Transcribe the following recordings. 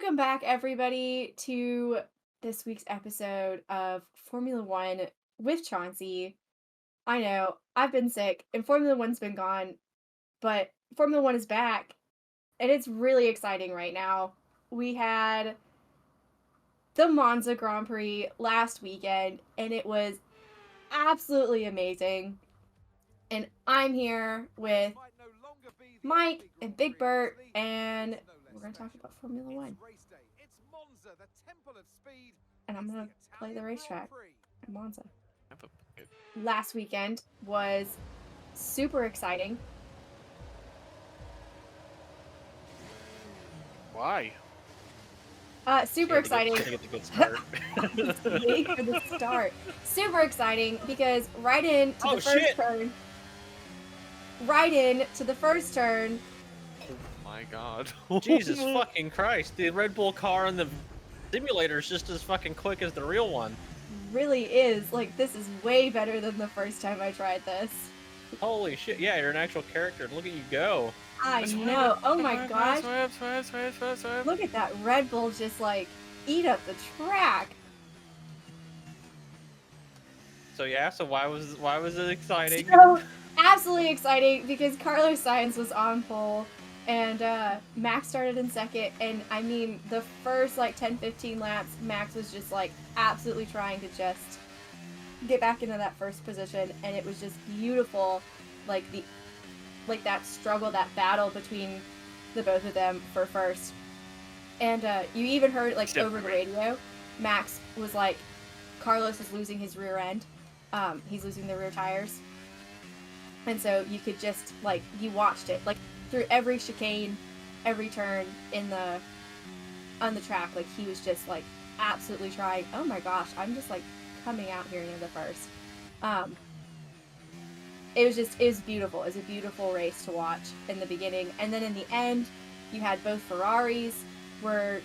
Welcome back, everybody, to this week's episode of Formula One with Chauncey. I know, I've been sick and Formula One's been gone, but Formula One is back, and it's really exciting right now. We had the Monza Grand Prix last weekend, and it was absolutely amazing. And I'm here with Mike and Big Bert, and we're going to talk about Formula One. And I'm going to play the racetrack at Monza. Last weekend was super exciting. Why? Super exciting. To get the good start. Wait for the start. Super exciting because right into the first turn. Right into the first turn. Oh my god. Jesus fucking Christ. The Red Bull car in the simulator is just as fucking quick as the real one. Really is. Like, this is way better than the first time I tried this. Holy shit. Yeah, you're an actual character. Look at you go. I know. Oh my gosh. Look at that Red Bull just, like, eat up the track. So yeah, so why was it exciting? So absolutely exciting because Carlos Sainz was on pole and Max started in second, and I mean the first like 10-15 laps Max was just like absolutely trying to just get back into that first position, and it was just beautiful, like that struggle, that battle between the both of them for first. And you even heard like over the radio, Max was like, Carlos is losing his rear end. He's losing the rear tires. And so you could just, like, you watched it, like, through every chicane, every turn on the track, like, he was just, like, absolutely trying. Oh my gosh, I'm just, like, coming out here near the first. It was beautiful. It was a beautiful race to watch in the beginning. And then in the end, you had both Ferraris they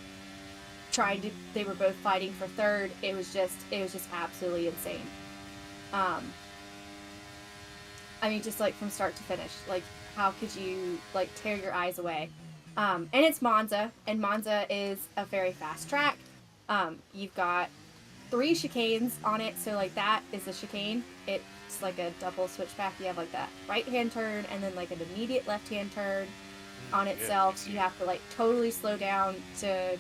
were both fighting for third. It was just absolutely insane. I mean, just like from start to finish, like how could you like tear your eyes away? And it's Monza, and Monza is a very fast track. You've got 3 chicanes on it, so like that is a chicane. It's like a double switchback. You have like that right-hand turn and then like an immediate left-hand turn on itself. You have to like totally slow down to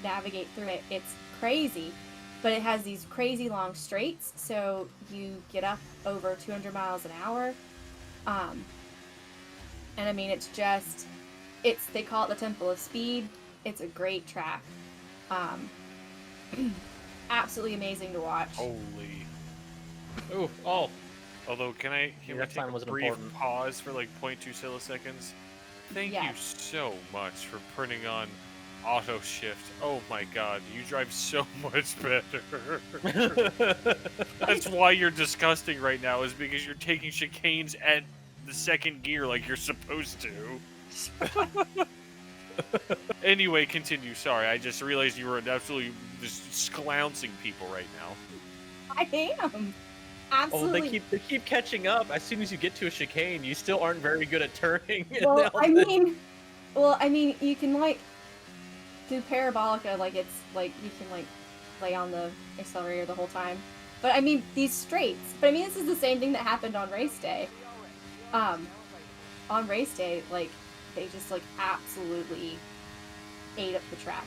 navigate through it. It's crazy. But it has these crazy long straights, so you get up over 200 miles an hour. And I mean, they call it the Temple of Speed. It's a great track. Absolutely amazing to watch. Holy. Ooh, oh. Although, can we that take time a wasn't brief important. pause for like 0.2 milliseconds? Thank you so much for putting on auto shift. Oh my god, you drive so much better. That's why you're disgusting right now, is because you're taking chicanes at the second gear like you're supposed to. Anyway, continue. Sorry, I just realized you were absolutely just sclouncing people right now. I am. Absolutely. Oh, they keep catching up. As soon as you get to a chicane, you still aren't very good at turning. Well, I mean, you can like do parabolica, like it's like you can like lay on the accelerator the whole time. But I mean these straights. But I mean this is the same thing that happened on race day. On race day, like they just like absolutely ate up the track.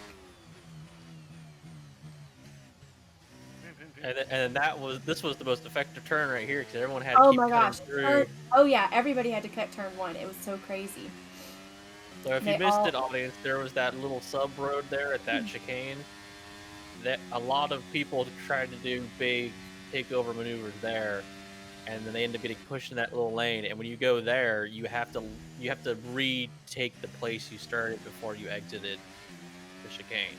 And this was the most effective turn right here because everyone had Oh to keep my gosh. through. Oh yeah, everybody had to cut turn 1. It was so crazy. So if you missed it, audience, there was that little sub road there at that chicane. That a lot of people tried to do big takeover maneuvers there, and then they end up getting pushed in that little lane. And when you go there, you have to retake the place you started before you exited the chicane.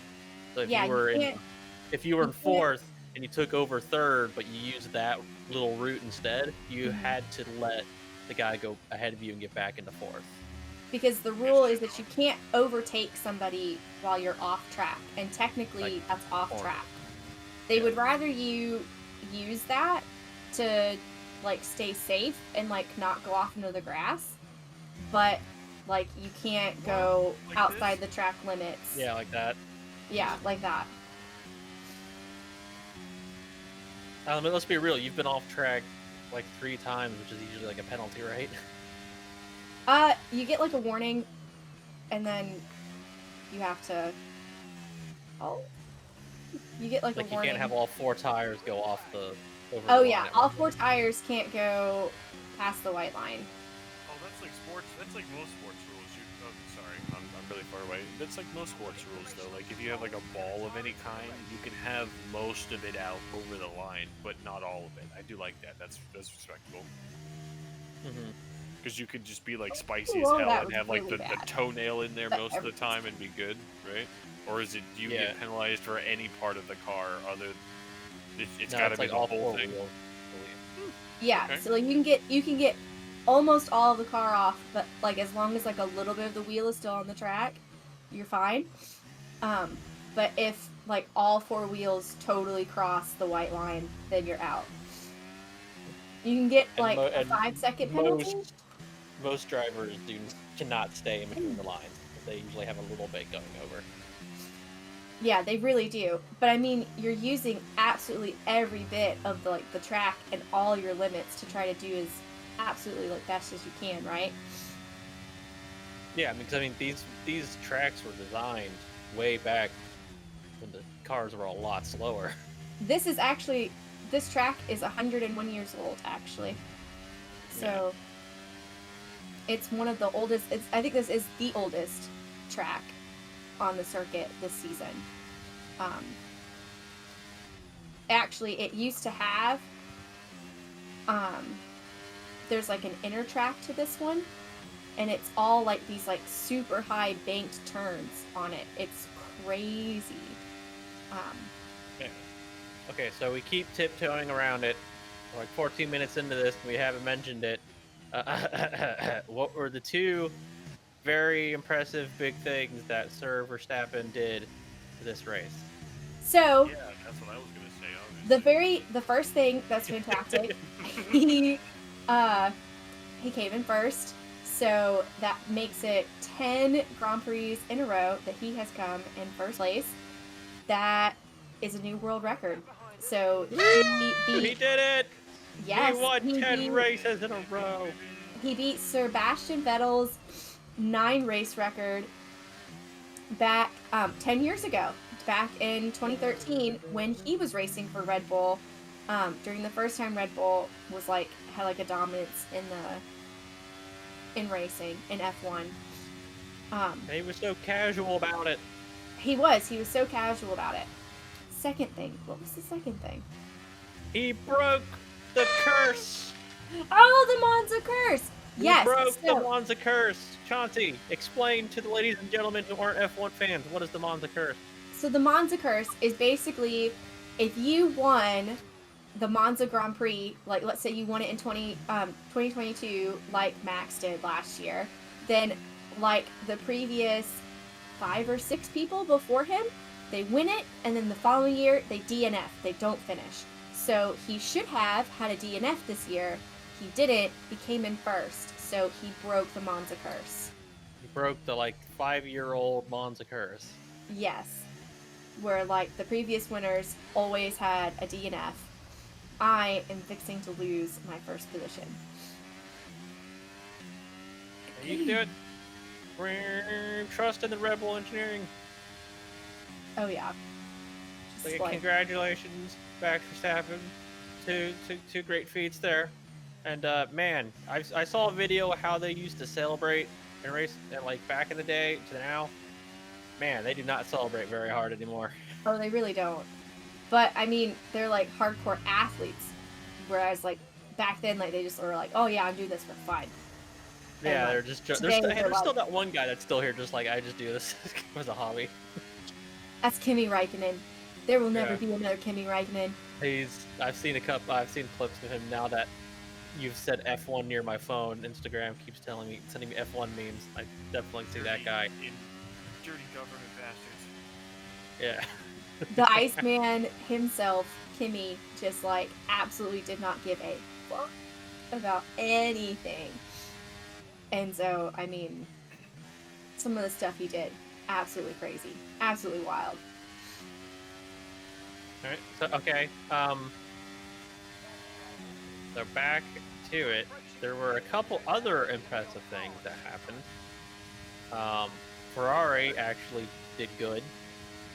So if you were in fourth and you took over third, but you used that little route instead, you had to let the guy go ahead of you and get back into fourth. Because the rule is that you can't overtake somebody while you're off track, and technically that's off track. They would rather you use that to like stay safe and like not go off into the grass, but like you can't go outside the track limits. Yeah, like that. Yeah, like that. Let's be real. You've been off track like 3 times, which is usually like a penalty, right? You get like a warning, and then you have to. Oh. You get like Like a you warning. can't have all 4 tires go off the over Oh the yeah, line at all once. 4 tires can't go past the white line. Oh, that's like sports. That's like most sports rules. Sorry, I'm really far away. That's like most sports rules, though. Like if you have like a ball of any kind, you can have most of it out over the line, but not all of it. I do like that. That's respectable. Because you could just be like spicy as Well, hell that and was have like really the bad. toenail in there But most of the time and be good, right? Or is it you Yeah. get penalized for any part of the car other? It's No, got to it's be like the all whole 4 thing. wheels. Yeah, Okay. so like you can get almost all of the car off, but like as long as like a little bit of the wheel is still on the track, you're fine. But if like all 4 wheels totally cross the white line, then you're out. You can get like a 5-second penalty. Most drivers cannot stay in between the lines. They usually have a little bit going over. Yeah, they really do. But I mean, you're using absolutely every bit of the track and all your limits to try to do as absolutely like best as you can, right? Yeah, because I mean these tracks were designed way back when the cars were a lot slower. This track is 101 years old actually. So it's one of the oldest. I think this is the oldest track on the circuit this season. Actually, it used to have. There's like an inner track to this one, and it's all like these like super high banked turns on it. It's crazy. Okay, so we keep tiptoeing around it. We're like 14 minutes into this, and we haven't mentioned it. What were the 2 very impressive big things that Sir Verstappen did for this race? So Yeah, that's what I was gonna say. Obviously. the first thing that's fantastic, he came in first, so that makes it 10 Grand Prix in a row that he has come in first place. That is a new world record. So He did it! Yes, he won 10 beat, races in a row. He beat Sebastian Vettel's 9 race record back 10 years ago, back in 2013 when he was racing for Red Bull. During the first time Red Bull was had a dominance in racing in F1. He was so casual about it. He was so casual about it. Second thing, what was the second thing? He broke the curse. Oh, the Monza curse. Yes, He broke the Monza curse. Chauncey, explain to the ladies and gentlemen who aren't F1 fans, what is the Monza curse? So the Monza curse is basically if you won the Monza Grand Prix, like let's say you won it in 2022 like Max did last year, then like the previous 5 or 6 people before him, they win it, and then the following year they DNF, they don't finish. So he should have had a DNF this year. He didn't. He came in first, so he broke the Monza curse. He broke the 5-year-old Monza curse. Yes, where the previous winners always had a DNF. I am fixing to lose my first position. You can do it. Trust in the Red Bull engineering. Oh yeah. Congratulations, Max Verstappen. Two great feats there. And man, I saw a video of how they used to celebrate and race back in the day to now. Man, they do not celebrate very hard anymore. Oh, they really don't. But I mean, they're hardcore athletes, whereas back then, they just were oh yeah, I'm doing this for fun. Yeah, and, they're just there's still that one guy that's still here, just I just do this as a hobby. That's Kimi Räikkönen. There will never be another Kimi Räikkönen. I've seen clips of him now that you've said F1 near my phone. Instagram keeps sending me F1 memes. I definitely see that guy. Dirty government bastards. Yeah. The Iceman himself, Kimi, just absolutely did not give a fuck about anything. And so, I mean, some of the stuff he did, absolutely crazy, absolutely wild. Alright, so, okay, so back to it, there were a couple other impressive things that happened. Ferrari actually did good,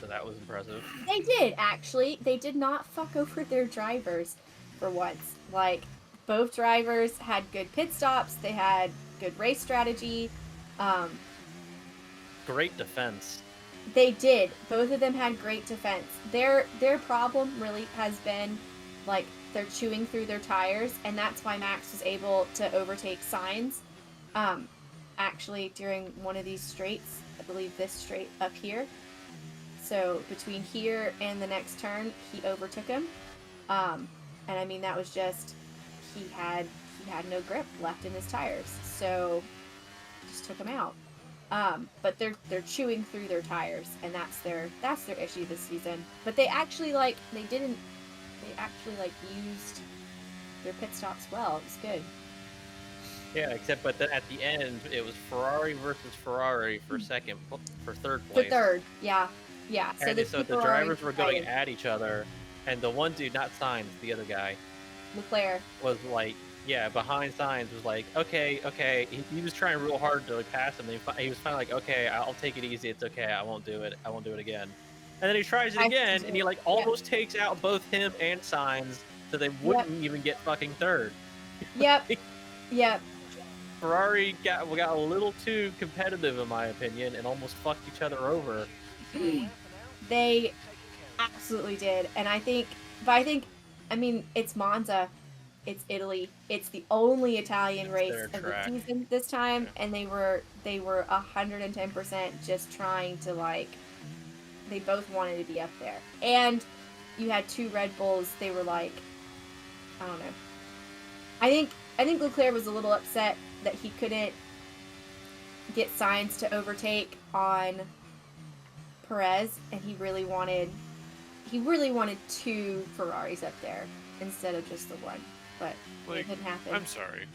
so that was impressive. They did, actually. They did not fuck over their drivers for once. Like, both drivers had good pit stops, they had good race strategy. Um, Great defense. They did. Both of them had great defense. Their problem really has been, like, they're chewing through their tires, and that's why Max was able to overtake Sainz. Actually, during one of these straights, I believe this straight up here. So between here and the next turn, he overtook him. And I mean, that was just he had no grip left in his tires, so just took him out. But they're chewing through their tires, and that's their issue this season. But they actually used their pit stops well. It was good. Yeah, but then at the end, it was Ferrari versus Ferrari for third For place. third, yeah. So the drivers were going at each other, and the one dude, not Sainz, the other guy, Leclerc, was like, behind Sainz, was like, okay. He was trying real hard to pass him. And he was finally like, okay, I'll take it easy. It's okay. I won't do it again. And then he tries it again, and he like almost takes out both him and Sainz, so they wouldn't even get fucking third. Yep. Yep. Ferrari got a little too competitive, in my opinion, and almost fucked each other over. They absolutely did, and I mean, it's Monza, it's Italy, it's the only Italian race of the season this time, and they were 110% just trying to, like, they both wanted to be up there, and you had two Red Bulls. They were like, I don't know. I think Leclerc was a little upset that he couldn't get Sainz to overtake on Perez, and he really wanted two Ferraris up there instead of just the one, but it didn't happen. I'm sorry.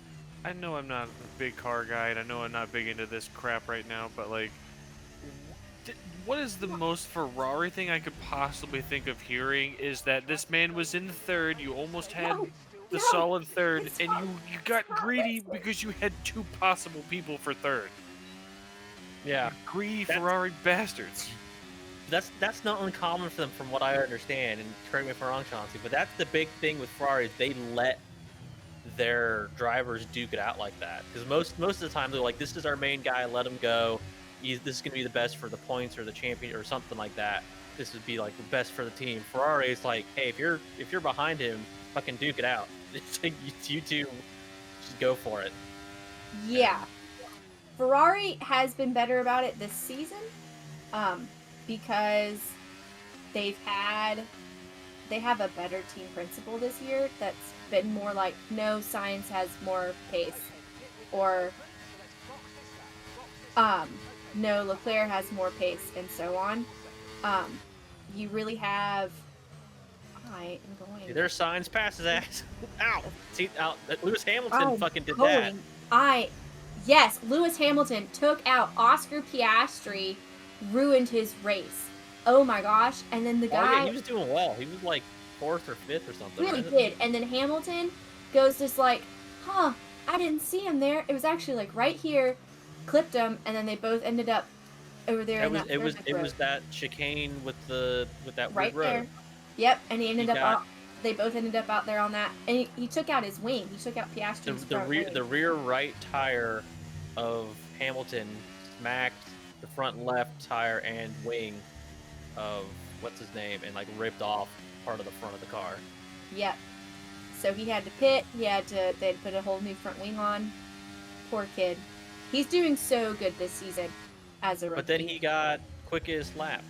I know I'm not a big car guy, and I know I'm not big into this crap right now, but like, what is the most Ferrari thing I could possibly think of hearing is that this man was in third, you almost had the solid third, and you got greedy because you had two possible people for third. Yeah. Greedy Ferrari bastards. That's not uncommon for them, from what I understand, and correct me if I'm wrong, Chauncey, but that's the big thing with Ferrari. They let their drivers duke it out like that, because most of the time they're like, this is our main guy, let him go. This is going to be the best for the points or the champion or something like that. This would be like the best for the team. Ferrari is like, hey, if you're behind him, fucking duke it out. It's like, you two just go for it. Yeah. Ferrari has been better about it this season, because they have a better team principal this year that's been more like, no, Sainz has more pace, or no, Leclerc has more pace, and so on. You really have. I am going. Their Sainz passes ass. Ow! See, Lewis Hamilton fucking did that. Yes, Lewis Hamilton took out Oscar Piastri, ruined his race. Oh my gosh! And then the guy. Yeah, he was doing well. He was like 4th or 5th or something. Really did. And then Hamilton goes just like, I didn't see him there. It was actually like right here, clipped him, and then they both ended up over there. It was that chicane with that right road. There. Yep, and they both ended up out there on that, and he took out his wing. He took out Piastri's the rear right tire of Hamilton smacked the front left tire and wing of what's his name, and like ripped off part of the front of the car. Yep. So he had to pit. They had put a whole new front wing on. Poor kid. He's doing so good this season as a rookie. But then he got quickest lap.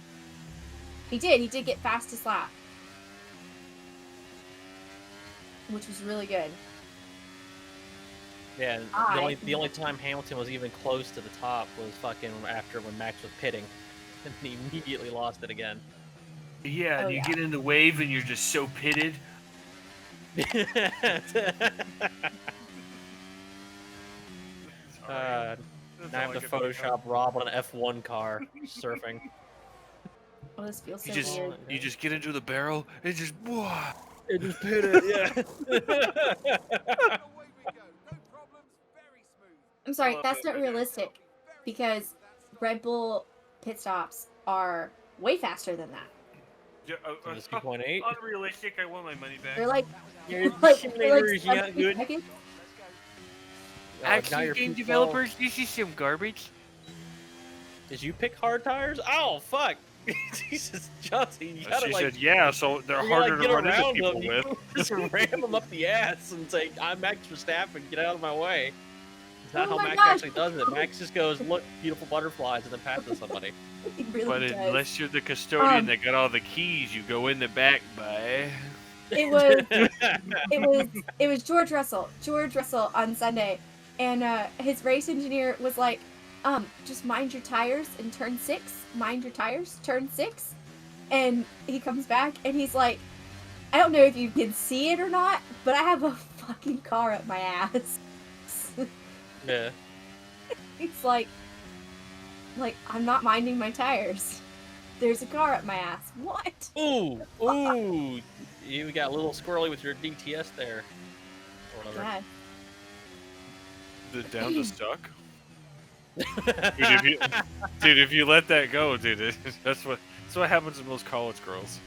He did get fastest lap, which was really good. Yeah, the only time Hamilton was even close to the top was fucking after when Max was pitting, and he immediately lost it again. Yeah, and you get in the wave and you're just so pitted. Now I have to Photoshop Rob on an F1 car surfing. Oh, this feels so You just weird. you just get into the barrel and just whoa. It just hit it, yeah. I'm sorry, love that's it, not man. realistic because Red Bull pit stops are way faster than that. Yeah, It was 2.8. unrealistic. I want my money back. They're like, Your they're simulator is not 70 good. seconds. Now you're P12. this is some garbage. Did you pick hard tires? Oh fuck! Jesus, Chauncey, you gotta She like, said, "Yeah, so they're you gotta harder get to run into around people them. You with." don't just ram them up the ass and say, "I'm Max Verstappen, get out of my way." It's not Oh how my Max gosh. actually does it. Max just goes, "Look, beautiful butterflies," and then passes somebody. It really But does. unless you're the custodian Um, that got all the keys, you go in the back, bye. It was George Russell on Sunday, and his race engineer was like, just mind your tires in turn 6. Mind your tires, turn 6. And he comes back and he's like, I don't know if you can see it or not, but I have a fucking car up my ass. Yeah. It's like I'm not minding my tires. There's a car up my ass. What? Ooh. You got a little squirrely with your DTS there. Or whatever. God. The down to suck. Dude, if you let that go, dude, that's what happens to most college girls.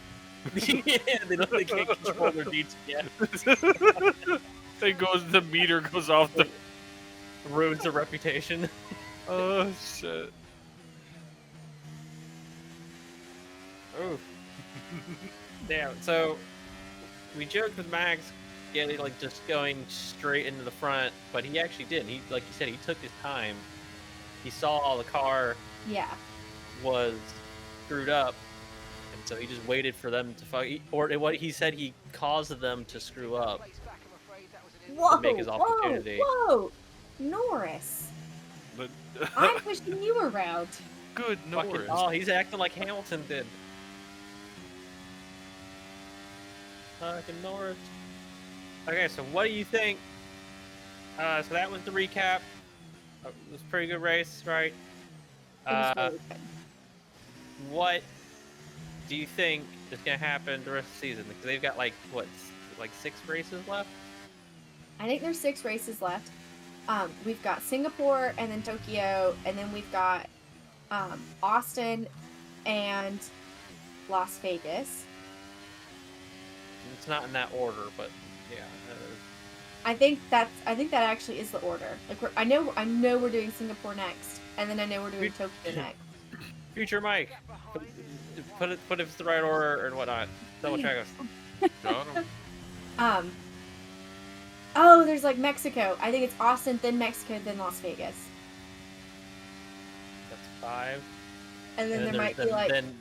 Yeah, they can't control their DTS. The meter goes off the. Ruins their reputation. Oh shit. Oof. Damn. So we joked with Max getting like just going straight into the front, but he actually didn't. He, like you said, he took his time. He saw the car Yeah. was screwed up, and so he just waited for them to or what he said, he caused them to screw up. Whoa. Make his opportunity. Whoa. Norris. But I'm pushing you around. good Norris. Oh, he's acting like Hamilton did. Fucking Norris. Okay, so what do you think? So that was the recap. It was a pretty good race, right? It was really good. What do you think is gonna happen the rest of the season? Because they've got like 6 races left. I think there's 6 races left. We've got Singapore and then Tokyo, and then we've got Austin and Las Vegas. It's not in that order, but yeah. I think that actually is the order. Like I know we're doing Singapore next, and then I know we're doing Tokyo next. Future Mike, put it if it's the right order and whatnot. Double check us. Got him. Oh, there's like Mexico. I think it's Austin, then Mexico, then Las Vegas. That's 5. And then there there's- might be like, and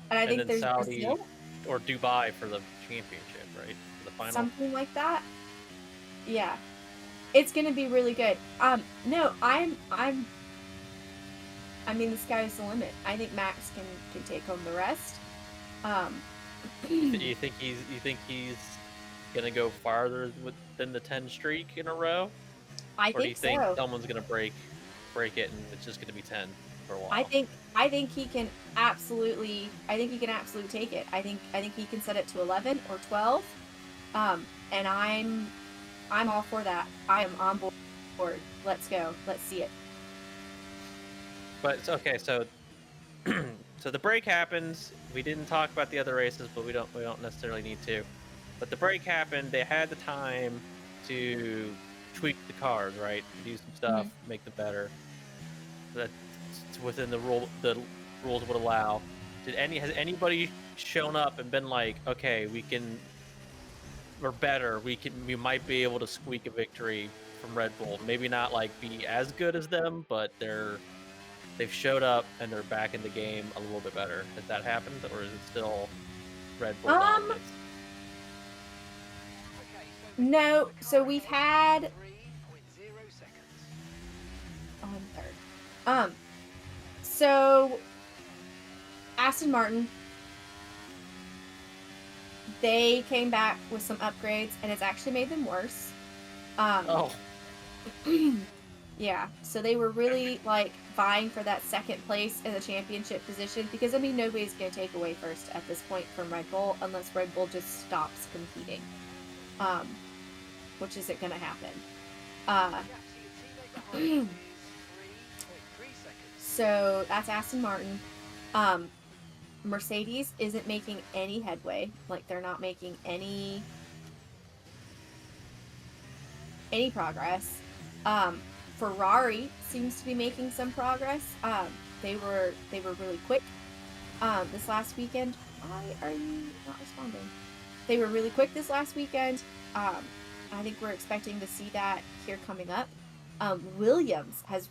I and think then there's Saudi Brazil, or Dubai for the championship, right? The final. something like that. Yeah, it's gonna be really good. No, I mean, the sky's the limit. I think Max can take home the rest. You think he's gonna go farther than the 10 streak in a row? I Or do you think think so. someone's gonna break it and it's just gonna be 10 for a while? I think he can absolutely. I think he can absolutely take it. I think he can set it to 11 or 12. And I'm all for that. I am on board. Let's go. Let's see it. But it's okay, so so the break happens. We didn't talk about the other races, but we don't necessarily need to. But the break happened. They had the time to tweak the cars, right? Do some stuff, make them better. That's within the rules would allow. Has anybody shown up and been like, okay, we're better. We might be able to squeak a victory from Red Bull. Maybe not like be as good as them, but they've showed up and they're back in the game a little bit better. Has that happened, or is it still Red Bull dominates? No. So we've had on third. So Aston Martin, they came back with some upgrades, and it's actually made them worse. Oh, Yeah, so they were really like vying for that second place in the championship position because I mean nobody's gonna take away first at this point from Red Bull unless Red Bull just stops competing, which isn't gonna happen. So that's Aston Martin. Mercedes isn't making any headway. Like they're not making any progress. Ferrari seems to be making some progress. They were really quick this last weekend. Why are you not responding? They were really quick this last weekend. I think we're expecting to see that here coming up. Williams has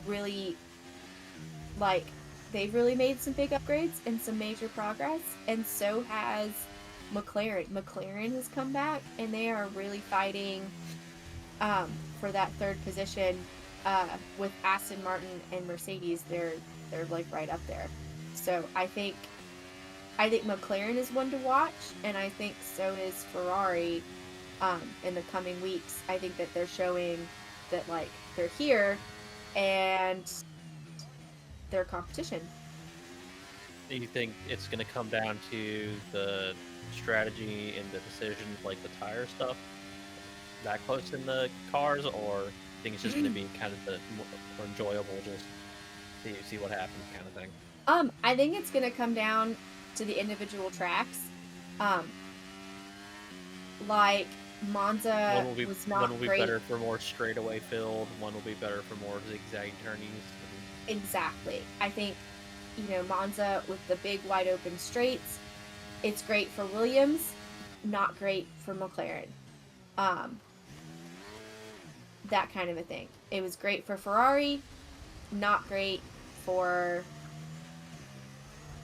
really, like, they've really made some big upgrades and some major progress, and so has McLaren. McLaren has come back, and they are really fighting for that third position with Aston Martin and Mercedes. They're like right up there. So I think McLaren is one to watch, and I think so is Ferrari in the coming weeks. I think that they're showing that like they're here and their competition. Do you think it's going to come down to the strategy and the decisions, like the tire stuff, that close in the cars, or do you think it's just going to be kind of the more enjoyable, just see what happens kind of thing? I think it's going to come down to the individual tracks. Like Monza was not great. One will be better for more straightaway filled. One will be better for more zigzag turnies. Exactly. I think, Monza with the big wide open straights, it's great for Williams, not great for McLaren. That kind of a thing. It was great for Ferrari, not great for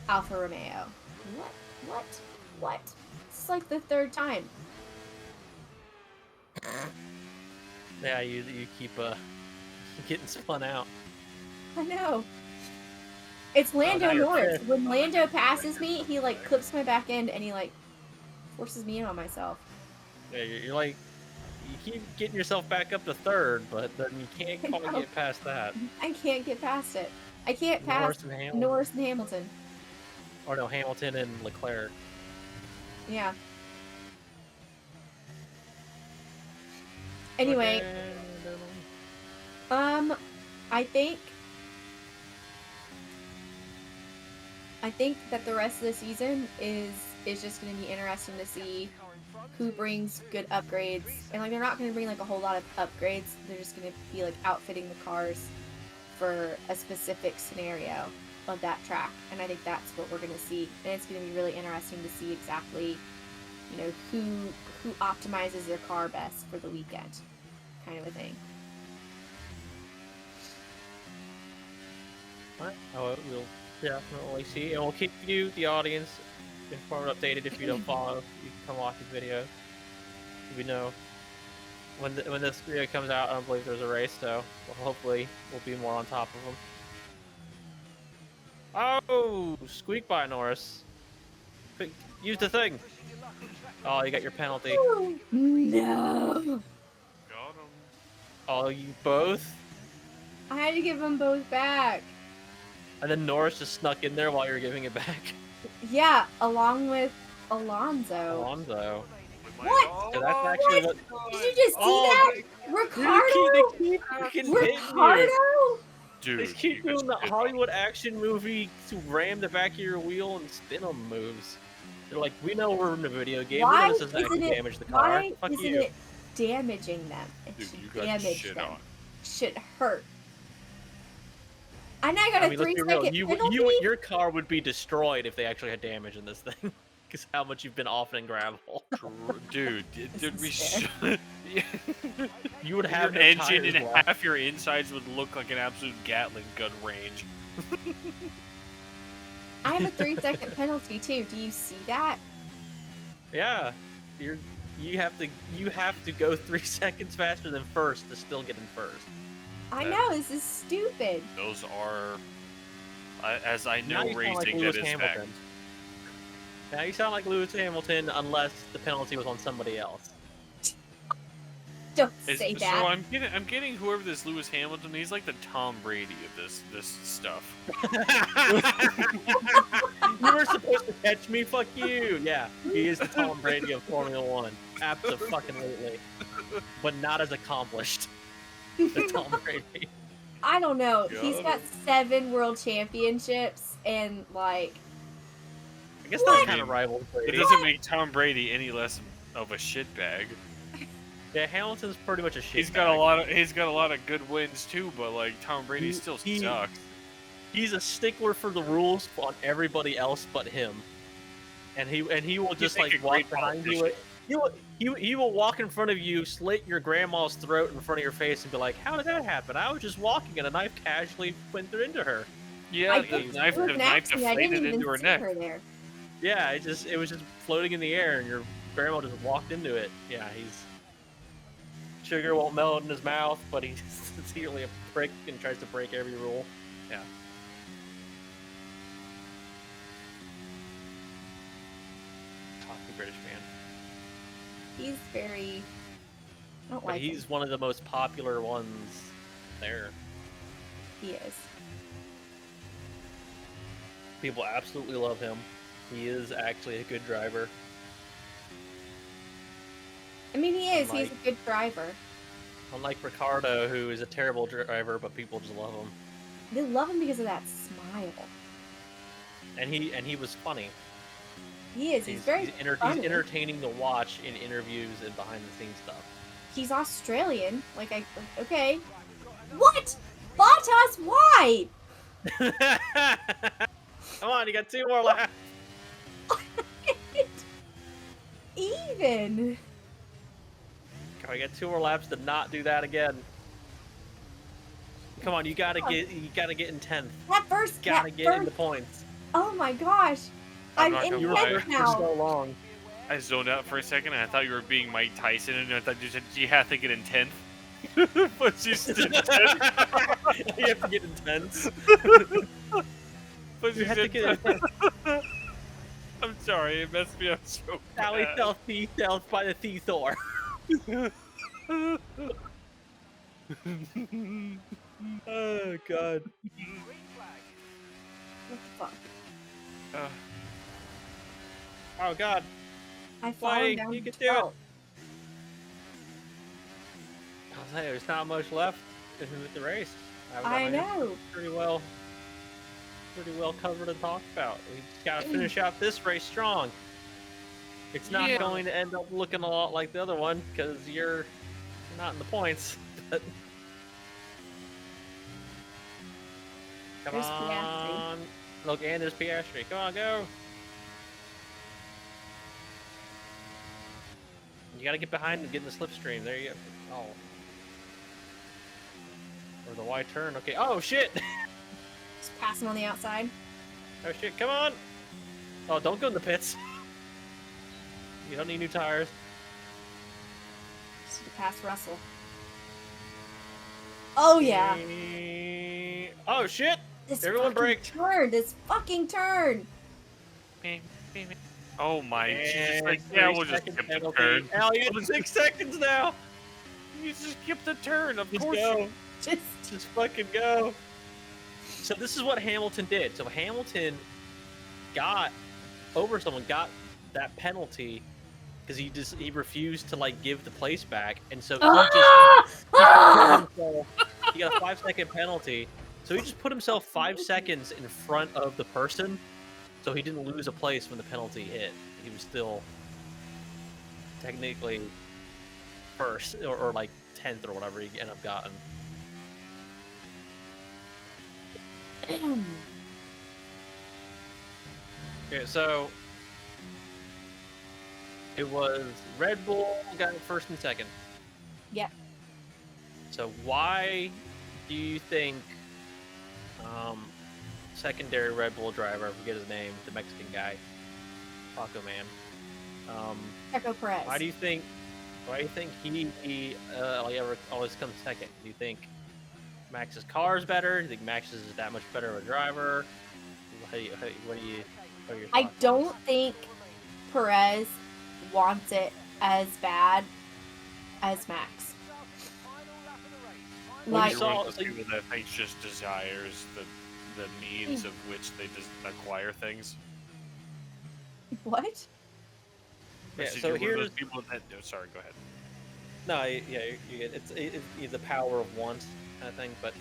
Alfa Romeo. What? This is like the third time. Yeah, you keep getting spun out. I know. It's Lando Norris. When Lando passes me, he like clips my back end and he like forces me in on myself. Yeah, you're like, you keep getting yourself back up to third, but then you can't quite get past that. I can't get past it. I can't pass Norris and Hamilton. Or no, Hamilton and Leclerc. Yeah. Anyway, I think that the rest of the season is just going to be interesting to see who brings good upgrades. And like they're not going to bring like a whole lot of upgrades. They're just going to be like outfitting the cars for a specific scenario of that track. And I think that's what we're going to see. And it's going to be really interesting to see exactly, who optimizes their car best for the weekend, kind of a thing. What? Oh, we'll definitely see, and we'll keep you, the audience, informed, updated. If you don't follow, you can come watch the video. We know when this video comes out. I don't believe there's a race, so hopefully we'll be more on top of them. Oh, squeak by Norris. Quick, use the thing. Oh, you got your penalty. No. Got him. Oh, you both? I had to give them both back. And then Norris just snuck in there while you were giving it back. Yeah, along with Alonso. What? So that's actually what... Did you just see that? Ricardo? Dude, they keep doing the Hollywood action movie to ram the back of your wheel and spin them moves. They're like, we know we're in a video game. Why this doesn't actually damage the car. Why Fuck isn't you. it damaging them? It should damage them. Should hurt. And I got a 3-second penalty. Your car would be destroyed if they actually had damage in this thing. Because how much you've been off in gravel. Dude, you would have your engine and half your insides would look like an absolute Gatling gun range. I have a 3-second penalty too. Do you see that? Yeah, you have to go 3 seconds faster than first to still get in first. I know, this is stupid. Those are, as I know racing, like that is Hamilton. fact. Now you sound like Lewis Hamilton unless the penalty was on somebody else. Don't say So that. I'm getting whoever this Lewis Hamilton. He's like the Tom Brady of this stuff. You were supposed to catch me, fuck you. Yeah, he is the Tom Brady of Formula One. Absolutely. But not as accomplished as Tom Brady. I don't know. Got He's got 7 world championships and like. I guess What? that's kind of rival It Brady. doesn't make Tom Brady any less of a shitbag. Yeah, Hamilton's pretty much a shit. He's got a lot of good wins too, but like Tom Brady still sucks. He's a stickler for the rules on everybody else but him, and he will just like like a walk great behind you. politician. He will walk in front of you, slit your grandma's throat in front of your face, and be like, "How did that happen? I was just walking, and a knife casually went through into her." Yeah, the knife deflated into her neck. Her there. Yeah, it was just floating in the air, and your grandma just walked into it. Yeah, sugar won't melt in his mouth, but he's secretly a prick and tries to break every rule. Yeah. Cocky British man. He's very. I don't But like he's him. one of the most popular ones there. He is. People absolutely love him. He is actually a good driver. I mean, he is. Unlike- He's a good driver. Unlike Ricardo, who is a terrible driver, but people just love him. They love him because of that smile. And he was funny. He is. He's very he's funny. entertaining to watch in interviews and behind the scenes stuff. He's Australian. Okay. What? Bottas? Why? Come on, you got 2 more laps. Even. Come on, you got 2 more laps to not do that again. Come on, you gotta get in 10th. Gotta get in the points. Oh my gosh. I'm not in gonna You were lie. 10th first for now. so long. I zoned out for a second, and I thought you were being Mike Tyson, and I thought you said you have to get in 10th. But she's still 10th. You have to get in 10s. But You she have to said get in 10s. I'm sorry, it messed me up so Sally bad. self by the Thor. Oh god. What the fuck? Oh god. I fallen Why? down You to can do it. 12. I'll tell you, there's not much left in the race. I know. Pretty well covered and talked about. We just gotta finish out this race strong. It's not Yeah. going to end up looking a lot like the other one because you're not in the points. But come There's on, look, and there's Piastri. Come on, go! You gotta get behind and get in the slipstream. There you go. Oh. Or the wide turn. Okay. Oh shit! Just pass him on the outside. Oh shit! Come on! Oh, don't go in the pits. You don't need new tires. Just to pass Russell. Oh yeah. Oh shit! This Everyone fucking braked. turn. This fucking turn. Oh my And Jesus! Like, yeah, we'll just 3 skip the penalty. turn. Hell, you have 6 seconds now. You just skip the turn, of Just course. go. Just Fucking go. So this is what Hamilton did. So Hamilton got that penalty because he refused to like give the place back, and so he got a 5-second penalty. So he just put himself 5 seconds in front of the person, so he didn't lose a place when the penalty hit. He was still technically first or like 10th or whatever he ended up gotten. Okay, so it was Red Bull got first and second. yeah. So why do you think secondary Red Bull driver, I forget his name, the Mexican guy, Paco Man, Checo Perez. why do you think he always comes second? Do you think Max's car is better? Do you think Max is that much better of a driver? What are your I thoughts? don't think Perez wants it as bad as Max. Like, You're one of those people that thinks just desires the means of which they just acquire things. what? I Yeah, said so you're one of here's those people that. Oh, sorry, go ahead. no, yeah, it's the power of want kind of thing. But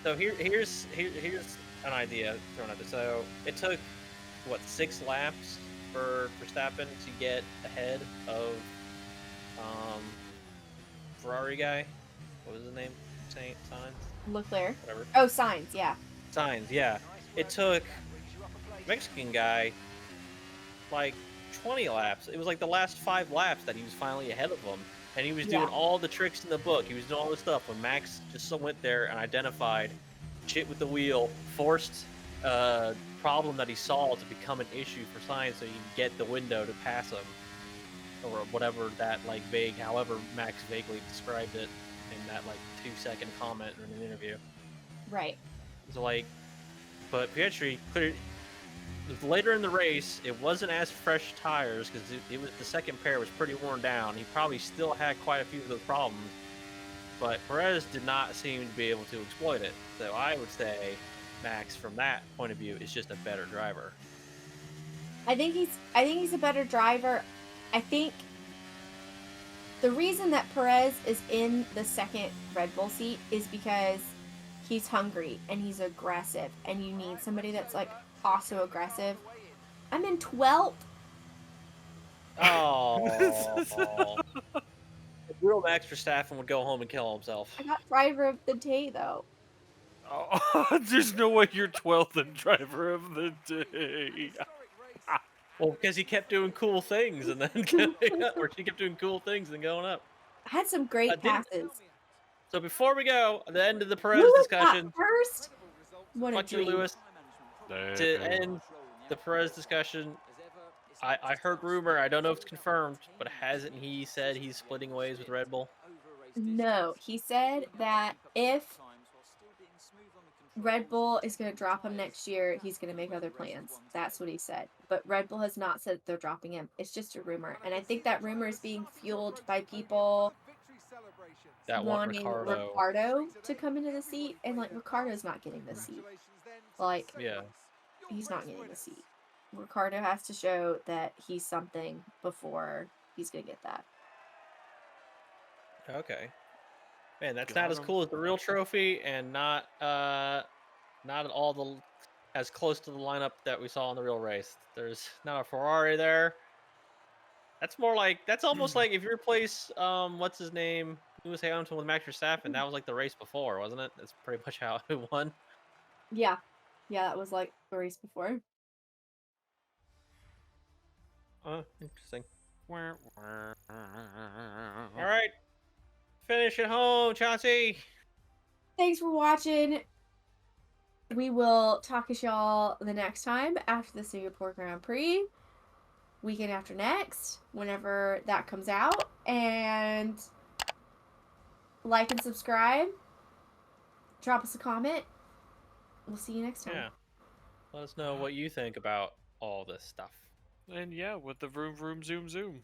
so here's an idea thrown out there. So it took what 6 laps for Verstappen to get ahead of Ferrari guy. What was his name? Sainz? Leclerc. Whatever. Oh, signs. Yeah. Sainz, yeah. It took Mexican guy like 20 laps. It was like the last 5 laps that he was finally ahead of him. And he was doing Yeah. all the tricks in the book. He was doing all this stuff when Max just went there and identified shit with the wheel, forced problem that he saw to become an issue for Sainz so he can get the window to pass him. Or whatever that like vague, however Max vaguely described it in that like 2-second comment in an interview. Right. So like, but Pietri cleared later in the race. It wasn't as fresh tires because it was the second pair was pretty worn down. He probably still had quite a few of those problems, but Perez did not seem to be able to exploit it. So I would say Max, from that point of view, is just a better driver. I think he's a better driver. I think the reason that Perez is in the second Red Bull seat is because he's hungry and he's aggressive, and you need somebody that's like also aggressive. I'm in 12th. Oh, real Max Verstappen would go home and kill himself. I got driver of the day though. Oh, there's no way you're 12th and driver of the day. Well, because he kept doing cool things and then or she kept doing cool things and going up. I had some great passes. So before we go, at the end of the Perez Lewis got discussion, first. What a fuck you, dream. Lewis. To end the Perez discussion, I heard rumor, I don't know if it's confirmed, but hasn't he said he's splitting ways with Red Bull? No, he said that if Red Bull is going to drop him next year, he's going to make other plans. That's what he said. But Red Bull has not said they're dropping him. It's just a rumor. And I think that rumor is being fueled by people That want wanting Ricardo. Ricardo to come into the seat. And, like, Ricardo's not getting the seat. Like, Yeah. he's not getting the seat. Ricardo has to show that he's something before he's going to get that. Okay. Man, that's not as cool as the real trophy, and not at all as close to the lineup that we saw in the real race. There's not a Ferrari there. That's more like, that's almost like if you replace what's his name, Lewis Hamilton with Max Verstappen. That was like the race before, wasn't it? That's pretty much how it won. Yeah. Yeah, that was like the race before. Interesting. All right. Finish it home, Chauncey. Thanks for watching. We will talk to y'all the next time after the Singapore Grand Prix. Weekend after next, whenever that comes out. And like and subscribe. Drop us a comment. We'll see you next time. Yeah. Let us know what you think about all this stuff. And yeah, with the vroom vroom zoom zoom.